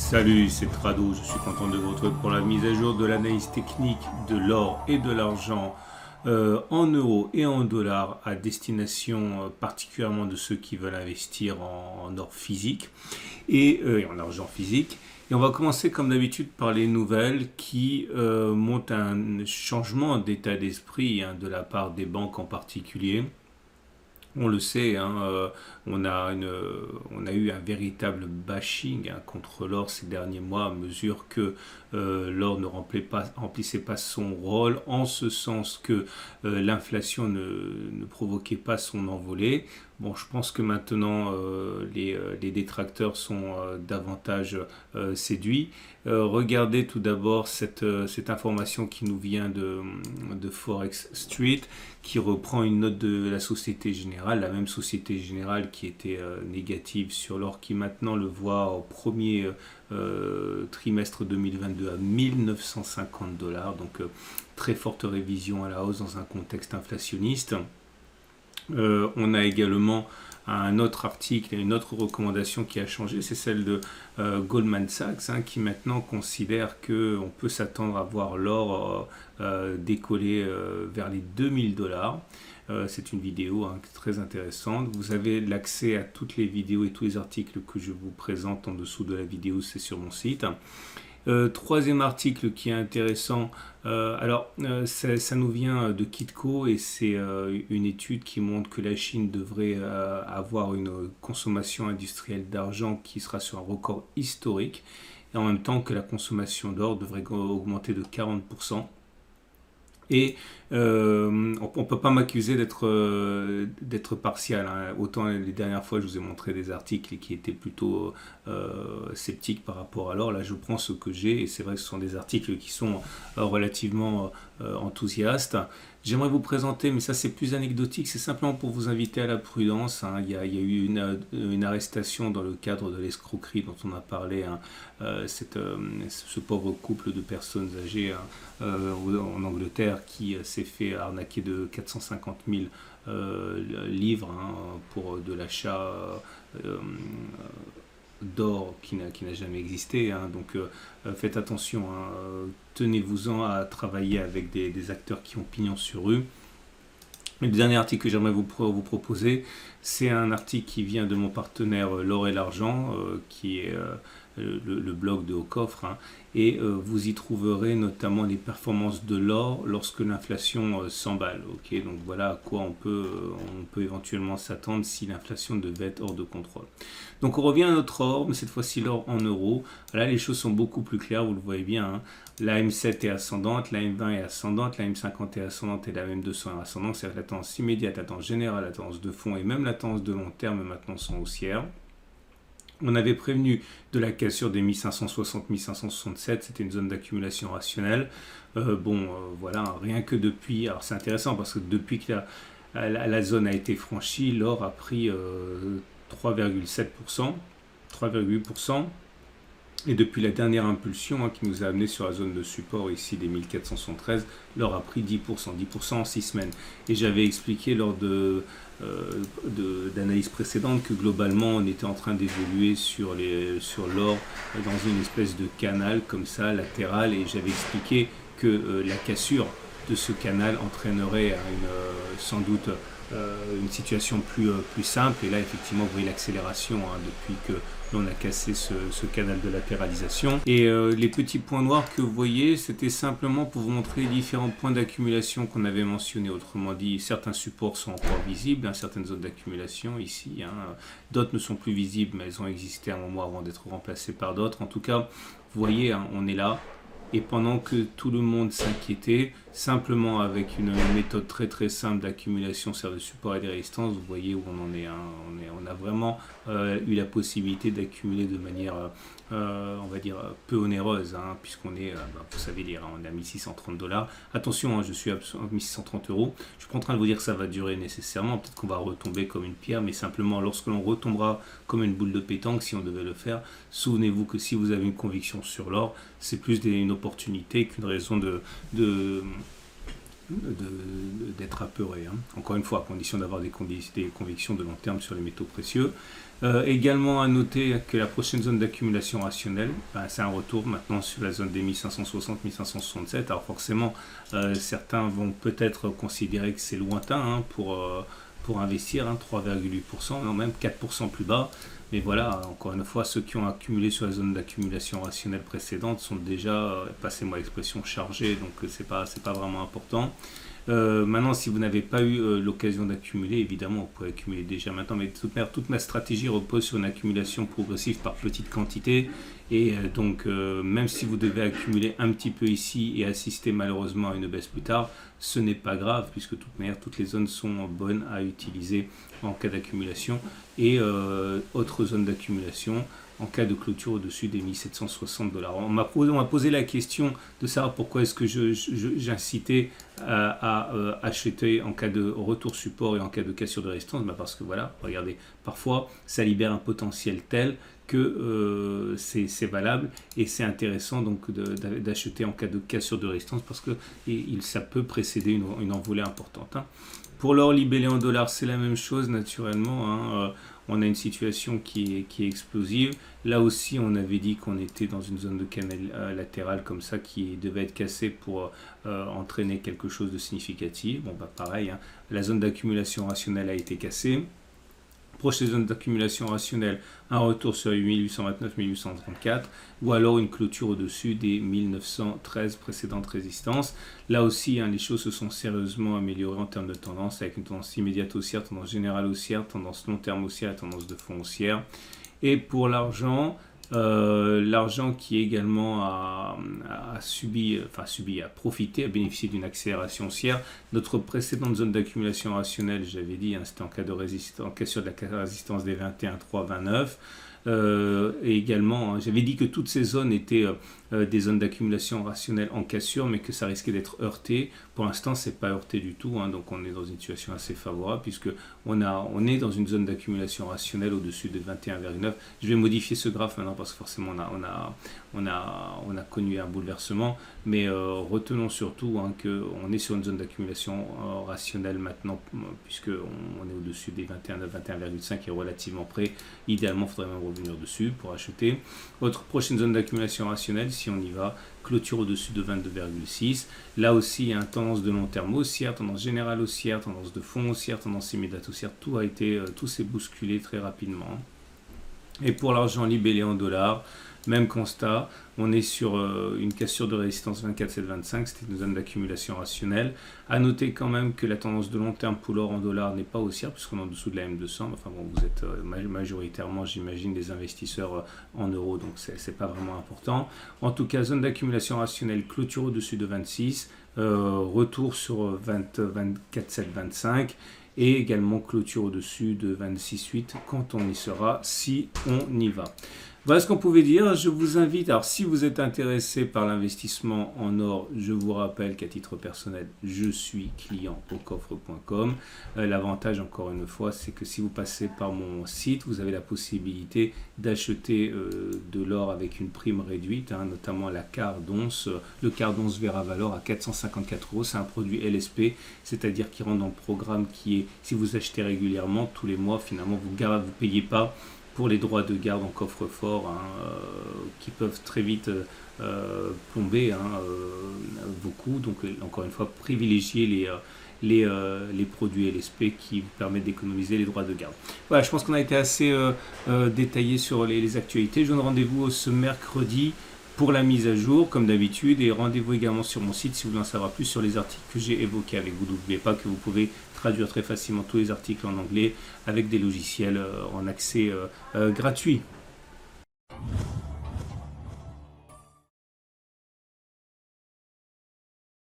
Salut, c'est Trado, je suis content de vous retrouver pour la mise à jour de l'analyse technique de l'or et de l'argent en euros et en dollars à destination particulièrement de ceux qui veulent investir en or physique et en argent physique. Et on va commencer comme d'habitude par les nouvelles qui montrent un changement d'état d'esprit de la part des banques en particulier. On le sait, on a eu un véritable bashing contre l'or ces derniers mois à mesure que l'or ne remplissait pas son rôle, en ce sens que l'inflation ne provoquait pas son envolée. Bon, je pense que maintenant les détracteurs sont davantage séduits. Regardez tout d'abord cette information qui nous vient de Forex Street, qui reprend une note de la Société Générale, la même Société Générale qui était négative sur l'or, qui maintenant le voit au premier trimestre 2022 à 1950 $, donc très forte révision à la hausse dans un contexte inflationniste. On a également un autre article et une autre recommandation qui a changé, c'est celle de Goldman Sachs, qui maintenant considère qu'on peut s'attendre à voir l'or décoller vers les 2000 $. C'est une vidéo très intéressante. Vous avez l'accès à toutes les vidéos et tous les articles que je vous présente en dessous de la vidéo, c'est sur mon site. Troisième article qui est intéressant, ça nous vient de Kitco et c'est une étude qui montre que la Chine devrait avoir une consommation industrielle d'argent qui sera sur un record historique et en même temps que la consommation d'or devrait augmenter de 40%. Et on ne peut pas m'accuser d'être partial. Autant les dernières fois, je vous ai montré des articles qui étaient plutôt sceptiques par rapport à l'or. Là, je prends ce que j'ai et c'est vrai que ce sont des articles qui sont relativement enthousiastes. J'aimerais vous présenter, mais ça c'est plus anecdotique, c'est simplement pour vous inviter à la prudence. Il y a eu une arrestation dans le cadre de l'escroquerie dont on a parlé, ce pauvre couple de personnes âgées en Angleterre qui s'est fait arnaquer de 450 000 livres pour de l'achat d'or qui n'a jamais existé. Donc faites attention, tenez-vous-en à travailler avec des acteurs qui ont pignon sur rue. Le dernier article que j'aimerais vous proposer, c'est un article qui vient de mon partenaire L'Or et l'Argent, qui est le blog de Haut Coffre, et vous y trouverez notamment les performances de l'or lorsque l'inflation s'emballe. Donc voilà à quoi on peut éventuellement s'attendre si l'inflation devait être hors de contrôle. Donc on revient à notre or, mais cette fois-ci l'or en euros. Là les choses sont beaucoup plus claires, vous le voyez bien. La M7 est ascendante, la M20 est ascendante, la M50 est ascendante et la M200 est ascendante. C'est-à-dire que la tendance immédiate, la tendance générale, la tendance de fond et même la tendance de long terme maintenant sont haussières. On avait prévenu de la cassure des 1560-1567, c'était une zone d'accumulation rationnelle. Voilà, rien que depuis, alors c'est intéressant parce que depuis que la zone a été franchie, l'or a pris 3,7%, 3,8%. Et depuis la dernière impulsion qui nous a amené sur la zone de support ici des 1473, l'or a pris 10%, 10% en 6 semaines. Et j'avais expliqué lors d'analyses précédentes que globalement on était en train d'évoluer sur l'or dans une espèce de canal comme ça, latéral, et j'avais expliqué que la cassure de ce canal entraînerait sans doute une situation plus simple. Et là effectivement vous voyez l'accélération depuis que l'on a cassé ce canal de latéralisation. Et les petits points noirs que vous voyez, c'était simplement pour vous montrer les différents points d'accumulation qu'on avait mentionnés. Autrement dit, certains supports sont encore visibles, certaines zones d'accumulation ici, d'autres ne sont plus visibles, mais elles ont existé un moment avant d'être remplacées par d'autres. En tout cas, vous voyez, on est là. Et pendant que tout le monde s'inquiétait, simplement avec une méthode très très simple d'accumulation sur le support et des résistances, vous voyez où on en est. On a vraiment eu la possibilité d'accumuler de manière, on va dire, peu onéreuse, puisqu'on est, vous savez lire, on est à 1630 $. Attention, je suis à 1630 €. Je suis pas en train de vous dire que ça va durer nécessairement, peut-être qu'on va retomber comme une pierre, mais simplement lorsque l'on retombera comme une boule de pétanque, si on devait le faire, souvenez-vous que si vous avez une conviction sur l'or, c'est plus une opportunité qu'une raison d'être apeuré. Encore une fois, à condition d'avoir des convictions de long terme sur les métaux précieux. Également à noter que la prochaine zone d'accumulation rationnelle, c'est un retour maintenant sur la zone des 1560-1567. Alors forcément, certains vont peut-être considérer que c'est lointain pour investir, 3,8%, non même 4% plus bas. Mais voilà, encore une fois, ceux qui ont accumulé sur la zone d'accumulation rationnelle précédente sont déjà, passez-moi l'expression, chargés, donc c'est pas vraiment important. Maintenant, si vous n'avez pas eu l'occasion d'accumuler, évidemment, vous pouvez accumuler déjà maintenant, mais toute ma stratégie repose sur une accumulation progressive par petite quantité. Et donc, même si vous devez accumuler un petit peu ici et assister malheureusement à une baisse plus tard, ce n'est pas grave, puisque de toute manière, toutes les zones sont bonnes à utiliser en cas d'accumulation. Et autre zone d'accumulation, en cas de clôture au-dessus des 1760 $. On m'a posé la question de savoir pourquoi est-ce que j'incitais à acheter en cas de retour support et en cas de cassure de résistance. Parce que voilà, regardez, parfois ça libère un potentiel tel que c'est valable et c'est intéressant donc d'acheter en cas de cassure de résistance parce que ça peut précéder une envolée importante. Pour l'or libellé en dollars, c'est la même chose naturellement. On a une situation qui est explosive. Là aussi, on avait dit qu'on était dans une zone de canal latéral comme ça qui devait être cassée pour entraîner quelque chose de significatif. Bon, pareil, la zone d'accumulation rationnelle a été cassée. Prochaine zone d'accumulation rationnelle, un retour sur 1829-1834 ou alors une clôture au-dessus des 1913 précédentes résistances. Là aussi, les choses se sont sérieusement améliorées en termes de tendance avec une tendance immédiate haussière, tendance générale haussière, tendance long terme haussière et tendance de fond haussière. Et pour l'argent, l'argent qui également a profité, a bénéficié d'une accélération haussière. Notre précédente zone d'accumulation rationnelle, j'avais dit, c'était en cas de résistance, en cas sur la résistance des 21,329. Et également, j'avais dit que toutes ces zones étaient des zones d'accumulation rationnelle en cassure, mais que ça risquait d'être heurté. Pour l'instant, c'est pas heurté du tout, donc on est dans une situation assez favorable puisque on est dans une zone d'accumulation rationnelle au-dessus de 21,9. Je vais modifier ce graphe maintenant parce que forcément on a connu un bouleversement, mais retenons surtout qu'on est sur une zone d'accumulation rationnelle maintenant puisque on est au-dessus des 21,5 et relativement près. Idéalement, il faudrait même revenir dessus pour acheter. Autre prochaine zone d'accumulation rationnelle, si on y va, clôture au-dessus de 22,6. Là aussi, il y a une tendance de long terme haussière, tendance générale haussière, tendance de fond haussière, tendance immédiate haussière. Tout s'est bousculé très rapidement. Et pour l'argent libellé en dollars, même constat, on est sur une cassure de résistance 24,725, c'était une zone d'accumulation rationnelle. À noter quand même que la tendance de long terme pour l'or en dollars n'est pas haussière puisqu'on est en dessous de la M200. Enfin bon, vous êtes majoritairement, j'imagine, des investisseurs en euros, donc c'est pas vraiment important. En tout cas, zone d'accumulation rationnelle, clôture au-dessus de 26, retour sur 24,725. Et également clôture au-dessus de 26,8 quand on y sera, si on y va. Voilà ce qu'on pouvait dire. Je vous invite, alors si vous êtes intéressé par l'investissement en or, je vous rappelle qu'à titre personnel, je suis client au coffre.com. L'avantage, encore une fois, c'est que si vous passez par mon site, vous avez la possibilité d'acheter de l'or avec une prime réduite, notamment la quart d'once. Le quart d'once Vera Valor à 454 €. C'est un produit LSP, c'est-à-dire qui rentre dans le programme qui est, si vous achetez régulièrement, tous les mois, finalement, vous ne payez pas pour les droits de garde en coffre-fort qui peuvent très vite plomber vos coûts. Donc encore une fois, privilégiez les produits LSP qui vous permettent d'économiser les droits de garde. Voilà, je pense qu'on a été assez détaillé sur les actualités. Je vous donne rendez-vous ce mercredi pour la mise à jour, comme d'habitude, et rendez-vous également sur mon site si vous voulez en savoir plus sur les articles que j'ai évoqués avec vous. N'oubliez pas que vous pouvez traduire très facilement tous les articles en anglais avec des logiciels en accès gratuit.